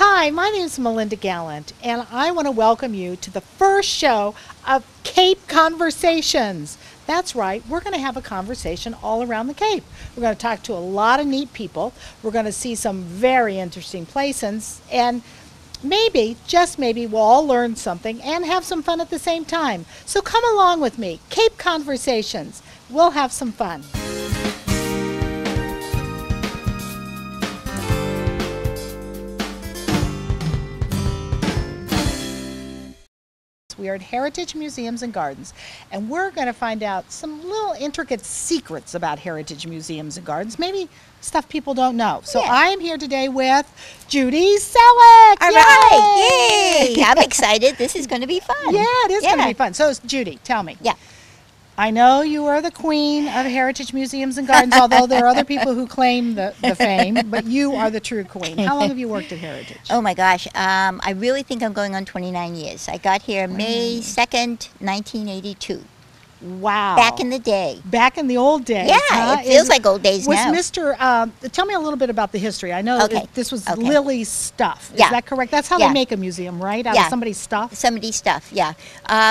Hi, my name is Melinda Gallant, and I want to welcome you to the first show of Cape Conversations. That's right, we're going to have a conversation all around the Cape. We're going to talk to a lot of neat people. We're going to see some very interesting places, and maybe, just maybe, we'll all learn something and have some fun at the same time. So come along with me, Cape Conversations. We'll have some fun. We are at Heritage Museums and Gardens, and we're going to find out some little intricate secrets about Heritage Museums and Gardens, maybe stuff people don't know. So I am here today with Judy Selleck. All right, yay! I'm excited. This is going to be fun. Yeah, it is going to be fun. So Judy, tell me. Yeah. I know you are the queen of Heritage Museums and Gardens, although there are other people who claim the fame, but you are the true queen. How long have you worked at Heritage? Oh my gosh, I really think I'm going on 29 years. I got here May 2nd, 1982. Wow. Back in the day. Back in the old days. Yeah, huh? it feels like old days now. Was Mr. Tell me a little bit about the history. I know this was Lily's stuff. Is that correct? That's how they make a museum, right? Out of somebody's stuff? Somebody's stuff, yeah.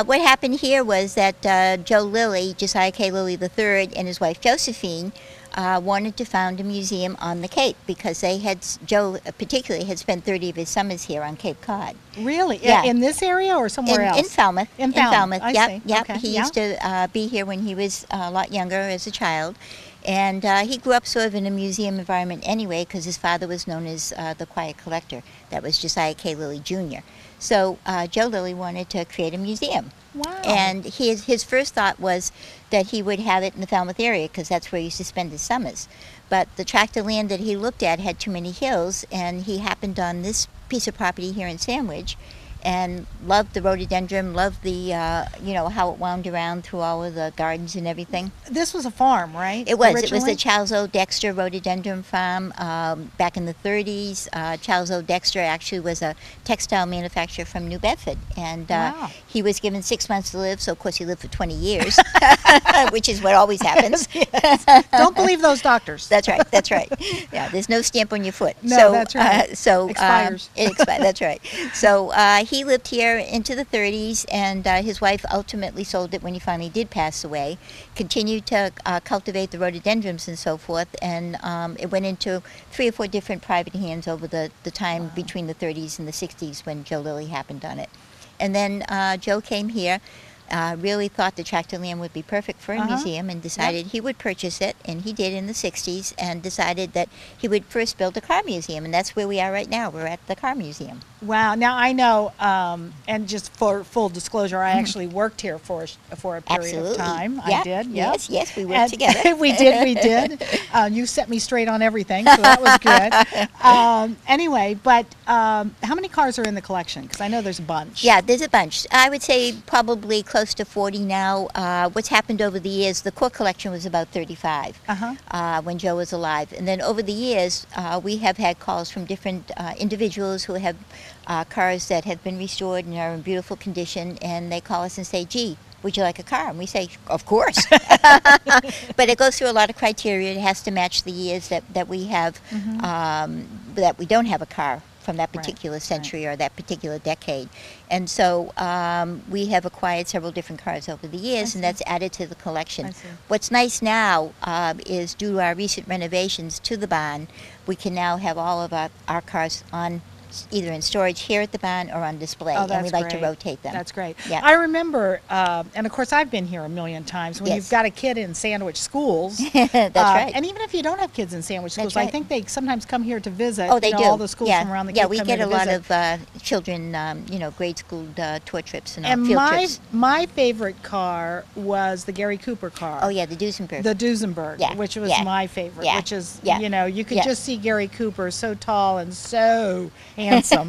What happened here was that Joe Lilly, Josiah K. Lilly III, and his wife Josephine wanted to found a museum on the Cape because they had, Joe particularly, had spent 30 of his summers here on Cape Cod. Really? Yeah. In this area or somewhere else? In Falmouth. In Falmouth. Yep. Okay. He used to be here when he was a lot younger as a child. And he grew up sort of in a museum environment anyway because his father was known as the Quiet Collector. That was Josiah K. Lilly Jr. So Joe Lilly wanted to create a museum. Wow. And his first thought was that he would have it in the Falmouth area because that's where he used to spend his summers. But the tract of land that he looked at had too many hills, and he happened on this piece of property here in Sandwich and loved the rhododendron, loved the, how it wound around through all of the gardens and everything. This was a farm, right? It was. Originally? It was the Charles O. Dexter Rhododendron Farm back in the 30s. Charles O. Dexter actually was a textile manufacturer from New Bedford. And he was given 6 months to live, so of course he lived for 20 years, which is what always happens. Yes. Don't believe those doctors. That's right. That's right. Yeah, there's no stamp on your foot. No, that's right. Expires. It expires. That's right. So he lived here into the 30s, and his wife ultimately sold it when he finally did pass away. Continued to cultivate the rhododendrons and so forth, and it went into 3 or 4 different private hands over the time between the 30s and the 60s when Joe Lilly happened on it. And then Joe came here, really thought the tract of land would be perfect for a museum, and decided he would purchase it, and he did in the 60s, and decided that he would first build a car museum, and that's where we are right now. We're at the car museum. Wow. Now I know, and just for full disclosure, I actually worked here for a period of time. Yeah. I did. Yes, yes, we worked together. we did. You set me straight on everything, so that was good. Anyway, but how many cars are in the collection? Because I know there's a bunch. Yeah, there's a bunch. I would say probably close to 40 now. What's happened over the years, the core collection was about 35 when Joe was alive. And then over the years, we have had calls from different individuals who have cars that have been restored and are in beautiful condition, and they call us and say, gee, would you like a car? And we say, of course. But it goes through a lot of criteria. It has to match the years that we have, that we don't have a car from that particular century or that particular decade. And so we have acquired several different cars over the years, and that's added to the collection. What's nice now is due to our recent renovations to the barn, we can now have all of our cars on either in storage here at the barn or on display, and we like to rotate them. That's great. Yeah. I remember, and of course I've been here a million times, when you've got a kid in Sandwich schools. That's right. And even if you don't have kids in Sandwich schools, right. I think they sometimes come here to visit. Oh, they do. All the schools from around the Cape. Yeah, we get a lot of children, grade school tour trips and field trips. My favorite car was the Gary Cooper car. Oh yeah, the Duesenberg. The Duesenberg, which was my favorite. Which is, you could just see Gary Cooper so tall and so handsome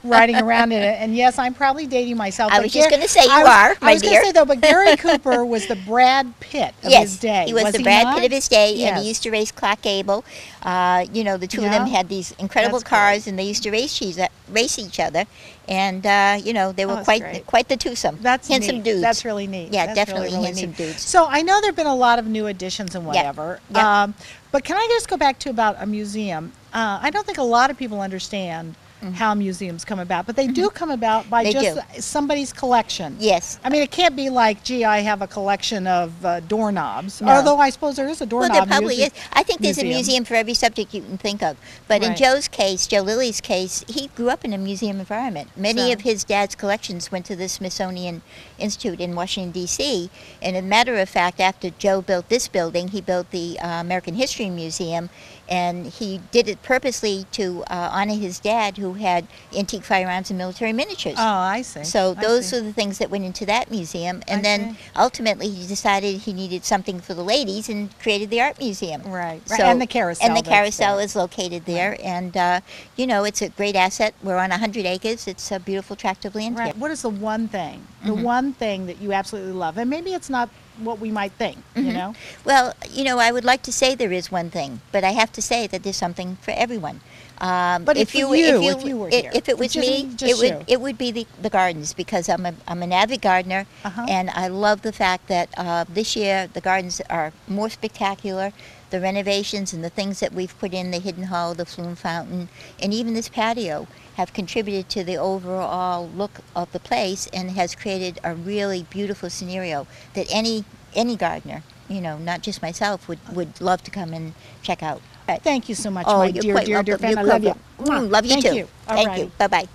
riding around in it. And yes, I'm probably dating myself. I was just going to say you are, my dear. I was going to say though, but Gary Cooper was the Brad Pitt of his day. He was the Brad Pitt of his day, and he used to race Clark Gable. The two of them had these incredible cars, and they used to race each other. And they were quite the twosome. That's handsome neat. dudes. That's really neat. Yeah, that's definitely really handsome neat. dudes. So I know there've been a lot of new additions and whatever. Yeah. But can I just go back to about a museum? I don't think a lot of people understand how museums come about, but they do come about by They just do. somebody's collection. Yes. I mean, it can't be like, gee, I have a collection of doorknobs, No. although I suppose there is a Well, doorknob there probably is. I think there's a museum. museum for every subject you can think of. But in Right. Joe's case, Joe Lilly's case, he grew up in a museum environment. Many So- of his dad's collections went to the Smithsonian Institute in Washington, D.C. And as a matter of fact, after Joe built this building, he built the American History Museum, and he did it purposely to honor his dad, who had antique firearms and military miniatures. Oh, I see. So I those see. are the things that went into that museum. And I then see. ultimately he decided he needed something for the ladies and created the art museum. Right. So, And the carousel. And the that's carousel there. is located there. And, you know, it's a great asset. We're on 100 acres. It's a beautiful tract of land Right. here. What is the one thing? The Mm-hmm. one thing that you absolutely love? And maybe it's not what we might think, you Mm-hmm. know? Well, you know, I would like to say there is one thing, but I have to say that there's something for everyone. But if you were here, if it was me, just you. it would be the gardens, because I'm an avid gardener, Uh-huh. and I love the fact that this year the gardens are more spectacular. The renovations and the things that we've put in, the hidden hall, the Flume fountain, and even this patio, have contributed to the overall look of the place and has created a really beautiful scenario that any gardener, you know, not just myself, would love to come and check out. Thank you so much, Oh, my you're dear, quite dear, dear welcome. friend. I You're love you. welcome. Love you Thank too. you. All Thank right. you. Bye-bye.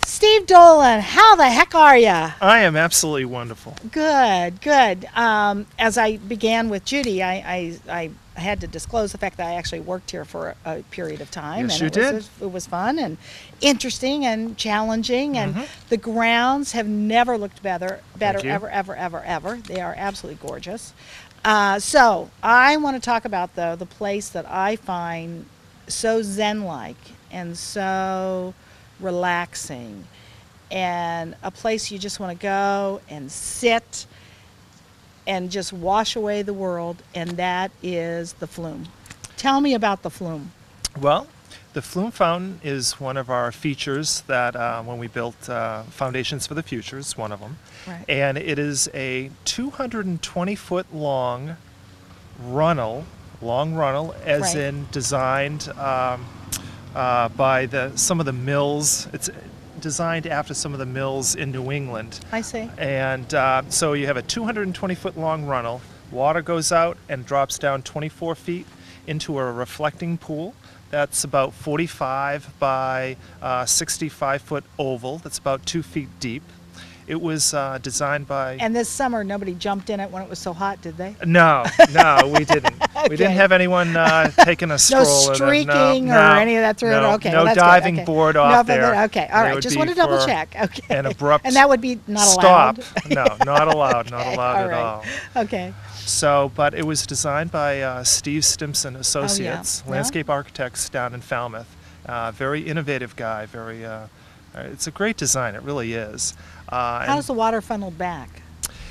Steve Dolan, how the heck are you? I am absolutely wonderful. Good, good. As I began with Judy, I had to disclose the fact that I actually worked here for a period of time. Yes, and you it was fun and interesting and challenging. And Mhm. the grounds have never looked better Thank you. ever. They are absolutely gorgeous. So I want to talk about, though, the place that I find so zen-like and so relaxing, and a place you just want to go and sit and just wash away the world, and that is the Flume. Tell me about the Flume. Well, the Flume Fountain is one of our features that when we built Foundations for the Future, it's one of them. Right. And it is a 220-foot long runnel, as Right. in designed by some of the mills. It's designed after some of the mills in New England. I see. And so you have a 220-foot long runnel. Water goes out and drops down 24 feet into a reflecting pool. That's about 45 by 65-foot oval. That's about 2 feet deep. It was designed by... And this summer, nobody jumped in it when it was so hot, did they? No, we didn't. We didn't Okay. have anyone taking a stroll. No in it. streaking No, or any of that through it? no, Okay, no well, that's good. diving Okay. board No, off but there. okay, all It right. would Just be want to double for check. Okay. an abrupt And that would be not allowed. stop. No, not allowed. Not Okay, allowed all at right. all. Okay. So, but it was designed by Steve Stimson Associates, Yeah. landscape architects down in Falmouth. Very innovative guy. It's a great design. It really is. How does the water funnel back?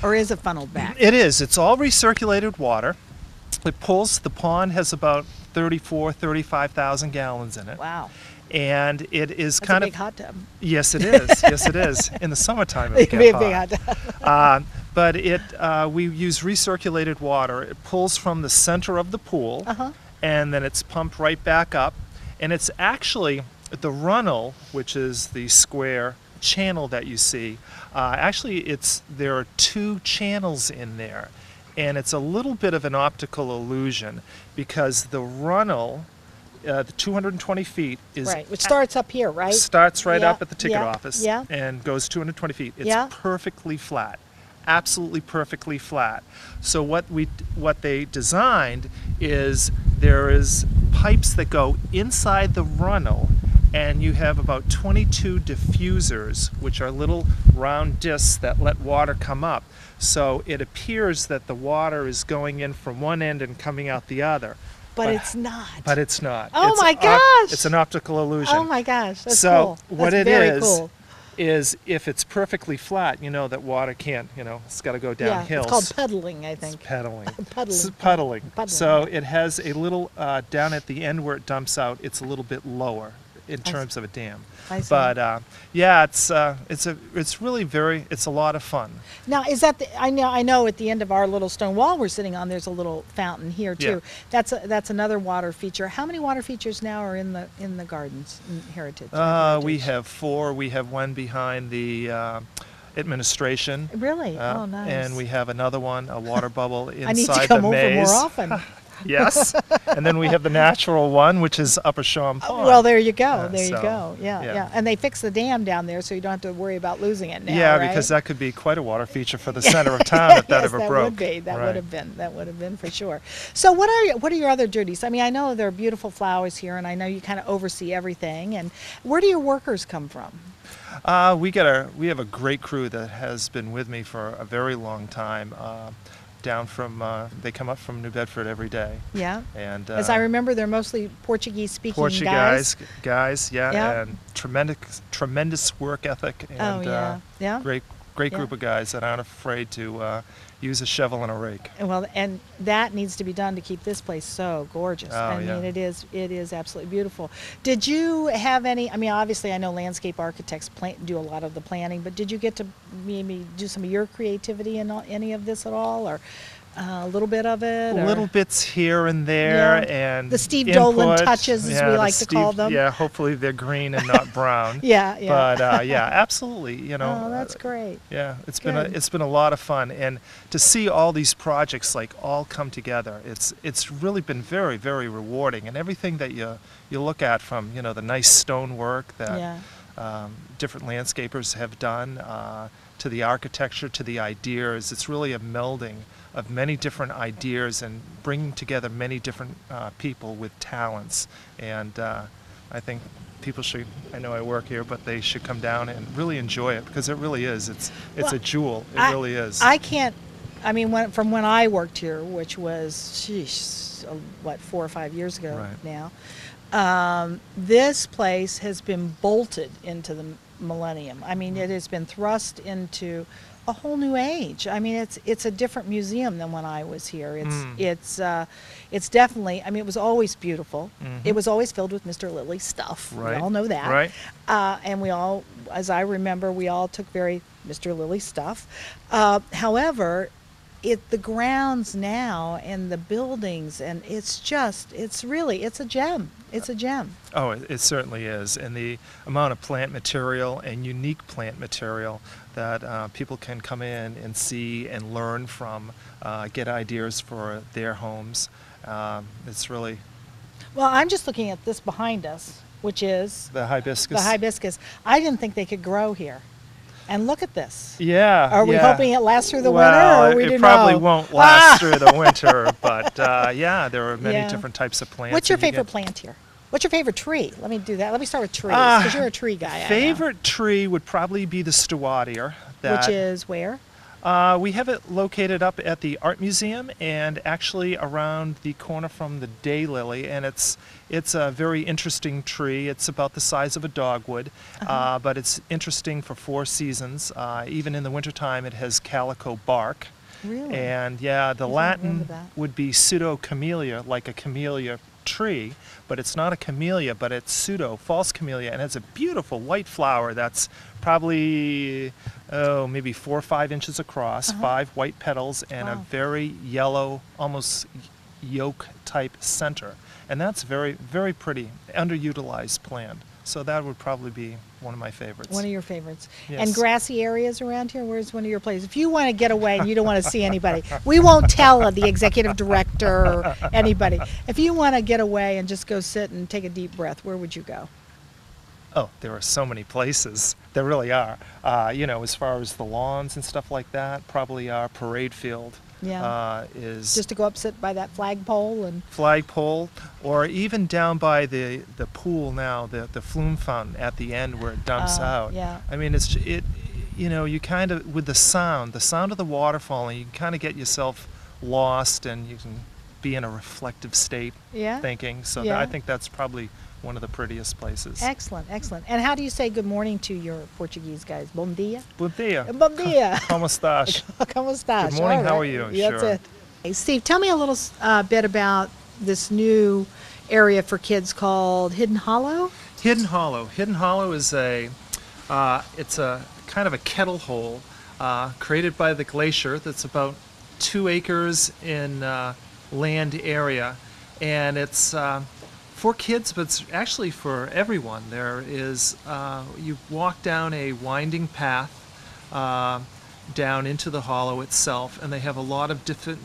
Or is it funneled back? It is. It's all recirculated water. It pulls. The pond has about 35,000 gallons in it. Wow. And it is That's kind a big of... hot tub. Yes, it is. Yes, it is. In the summertime, it It'd would be a get big hot. hot tub. But we use recirculated water. It pulls from the center of the pool, Uh-huh. and then it's pumped right back up. And it's actually the runnel, which is the square channel that you see. There are two channels in there, and it's a little bit of an optical illusion because the runnel, the 220 feet, is Right, which starts up here, right? starts right Yeah, up at the ticket yeah, office yeah. and goes 220 feet. It's Yeah. perfectly flat, absolutely perfectly flat. So what they designed is there is pipes that go inside the runnel, and you have about 22 diffusers, which are little round discs that let water come up. So it appears that the water is going in from one end and coming out the other. But it's not. But it's not. Oh It's my gosh! It's an optical illusion. Oh my gosh, that's So cool. what That's it very is cool. is if it's perfectly flat, you know that water can't, it's got to go down Yeah, hills. it's called puddling, I think. It's pedaling. Puddling. It's puddling. Puddling, So yeah. it has a little, down at the end where it dumps out, it's a little bit lower. in terms of a dam. I see. But yeah, it's really it's a lot of fun. Now, is that I know at the end of our little stone wall we're sitting on, there's a little fountain here too. Yeah. That's another water feature. How many water features now are in the gardens in Heritage? We have 4. We have one behind the administration. Really? Oh, nice. And we have another one, a water bubble inside I need to come the over maze. more often. Yes. And then we have the natural one, which is Upper Shawm Pond. Well, there you go. There you so, go. Yeah, yeah. yeah. And they fixed the dam down there, so you don't have to worry about losing it now. Yeah, right? because that could be quite a water feature for the center of town if that Yes, ever broke. Would be. That Right. would have been. That would have been for sure. So what are your other duties? I mean, I know there are beautiful flowers here, and I know you kind of oversee everything. And where do your workers come from? We have a great crew that has been with me for a very long time. Down from they come up from New Bedford every day. Yeah. And As I remember, they're mostly Portuguese-speaking Portuguese guys, yeah, Yeah. and tremendous work ethic, and Oh, yeah. Yeah. great Yeah. group of guys that aren't afraid to use a shovel and a rake. Well, and that needs to be done to keep this place so gorgeous. Oh, I mean, yeah. it is absolutely beautiful. Did you have any? I mean, obviously, I know landscape architects do a lot of the planning, but did you get to maybe do some of your creativity in any of this at all, or a little bit of it? Or? Little bits here and there, Yeah. and The Steve input. Dolan touches, as we the like to call them. Yeah, hopefully they're green and not brown. Yeah, yeah. But yeah, absolutely. You know. Oh, that's great. Yeah, it's Good. been a lot of fun, and to see all these projects like all come together, it's really been very, very rewarding. And everything that you look at, from the nice stonework that Yeah. different landscapers have done, to the architecture, to the ideas, it's really a melding of many different ideas and bringing together many different people with talents. And I think people should, I know I work here, but they should come down and really enjoy it, because it really is. It's Well, a jewel. It really is. I can't. I mean, from when I worked here, which was, sheesh, what, 4 or 5 years ago Right. now, this place has been bolted into the millennium. I mean, it has been thrust into a whole new age. I mean, it's a different museum than when I was here. It's definitely. I mean, it was always beautiful. It was always filled with Mr. Lilly stuff. Right. We all know that. Right. And we all, as I remember, we all took very Mr. Lilly stuff. However, the grounds now and the buildings, and it's a gem. It's a gem. Oh, it certainly is. And the amount of plant material and unique plant material that people can come in and see and learn from, get ideas for their homes. It's really Well, I'm just looking at this behind us, which is the hibiscus. the hibiscus. I didn't think they could grow here. And look at this. Yeah. Are we yeah. hoping it lasts through the Well, winter, or we it don't probably know? won't last through the winter, but yeah, there are many Yeah. different types of plants. What's your that you favorite get. plant here? What's your favorite tree? Let me do that. Let me start with trees, because you're a tree guy. I know. Favorite tree would probably be the Stewadier. Which is where? We have it located up at the Art Museum, and actually around the corner from the Daylily, and it's a very interesting tree. It's about the size of a dogwood, but it's interesting for 4 seasons. Even in the wintertime, it has calico bark. Really? And yeah, the I Latin remember that. would be pseudo-camellia, like a camellia tree, but it's not a camellia, but it's false camellia, and it's a beautiful white flower that's probably maybe 4 or 5 inches across, 5 white petals, and a Wow. very yellow, almost yolk type center. And that's very, very pretty, underutilized plant. So that would probably be one of my favorites. One of your favorites. Yes. And grassy areas around here, where's one of your places? If you want to get away and you don't want to see anybody, we won't tell the executive director or anybody. If you want to get away and just go sit and take a deep breath, where would you go? Oh, there are so many places. There really are. As far as the lawns and stuff like that, probably our parade field is Just to go up, sit by that flagpole and... flagpole, or even down by the pool now, the Flume fountain at the end where it dumps out. Yeah. I mean, you kind of, with the sound of the water falling, you can kind of get yourself lost, and you can be in a reflective state Yeah. thinking. So Yeah. I think that's probably one of the prettiest places. Excellent, excellent. And how do you say good morning to your Portuguese guys? Bom dia? Bom dia. Bom dia. Como estás? Como estás? Good morning, All how right. are you? That's Sure. it. Hey, Steve, tell me a little bit about this new area for kids called Hidden Hollow. Hidden Hollow. Hidden Hollow is it's a kind of a kettle hole created by the glacier that's about 2 acres in land area, and it's for kids, but it's actually for everyone. There is you walk down a winding path down into the hollow itself, and they have a lot of different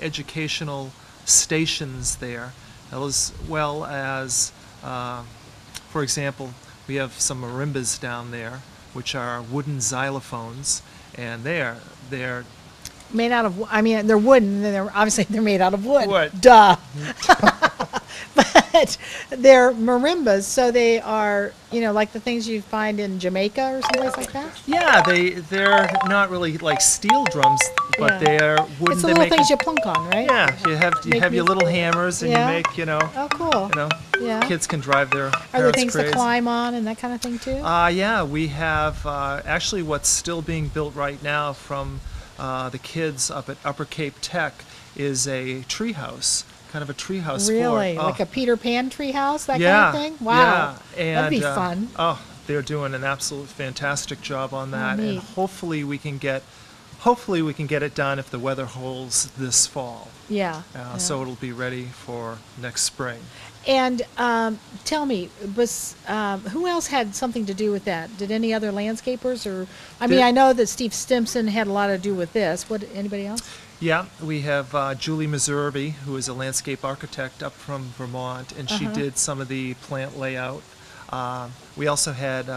educational stations there, as well as, for example, we have some marimbas down there, which are wooden xylophones, and they're Made out of, I mean, they're wooden. Obviously, they're made out of wood. Wood. Duh. But they're marimbas, so they are, like the things you find in Jamaica or someplace like that. yeah, they're not really like steel drums, but Yeah. they're wooden. It's the They little make things you plunk on, right? yeah, you have Make your little hammers, and Yeah. you make Oh, cool. Yeah. kids can drive their Are there parents things crazy. to climb on and that kind of thing too? Yeah, we have actually what's still being built right now from the kids up at Upper Cape Tech is a treehouse, kind of a treehouse Really? fort. Like a Peter Pan tree house, that yeah, kind of thing? Wow. Yeah, and That'd be fun. Oh, they're doing an absolute fantastic job on that, and neat. hopefully we can get it done if the weather holds this fall. Yeah. Yeah. So it'll be ready for next spring. And tell me, who else had something to do with that? Did any other landscapers, or I mean, There- I know that Steve Stimson had a lot to do with this. What? Anybody else? Yeah, we have Julie Meservey, who is a landscape architect up from Vermont, and she did some of the plant layout. We also had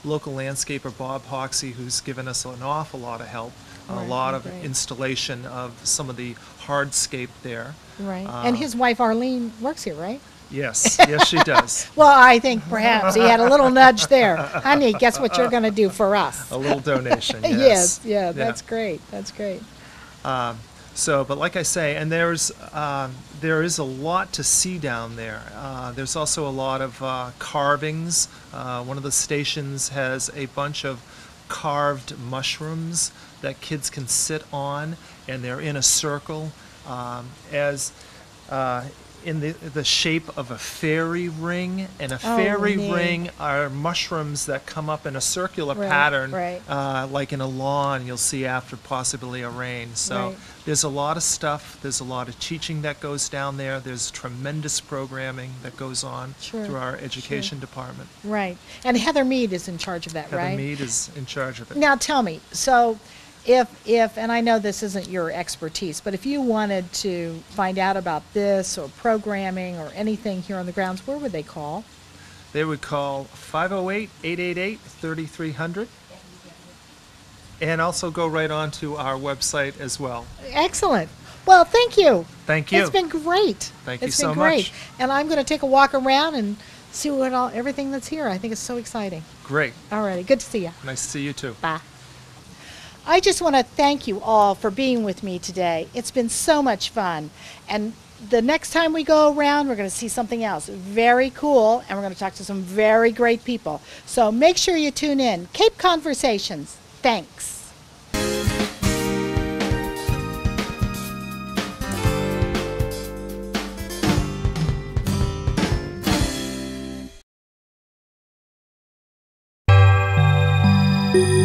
local landscaper Bob Hoxie, who's given us an awful lot of help, a Right, lot of great. installation of some of the hardscape there. Right. And his wife Arlene works here, right? Yes, yes, she does. Well, I think perhaps he had a little nudge there. Honey, guess what you're going to do for us? A little donation. Yes. Yes. Yeah. That's great. That's great. So, but like I say, and there is a lot to see down there. There's also a lot of carvings. One of the stations has a bunch of carved mushrooms that kids can sit on, and they're in a circle, as in the shape of a fairy ring. And a fairy neat. ring are mushrooms that come up in a circular Right, pattern, right. like in a lawn you'll see after possibly a rain. So Right. there's a lot of stuff. There's a lot of teaching that goes down there. There's tremendous programming that goes on Sure, through our education department. Right. And Heather Mead is in charge of that, Heather right? Mead is in charge of it. Now tell me, so if and I know this isn't your expertise, but if you wanted to find out about this or programming or anything here on the grounds, where would they call? They would call 508-888-3300, and also go right on to our website as well. Excellent. Well, thank you. Thank you. It's been great. Thank you It's so been great. much. And I'm going to take a walk around and see everything that's here. I think it's so exciting. Great. All righty. Good to see you. Nice to see you too. Bye. I just want to thank you all for being with me today. It's been so much fun. And the next time we go around, we're going to see something else very cool, and we're going to talk to some very great people. So make sure you tune in. Cape Conversations. Thanks. Thank you.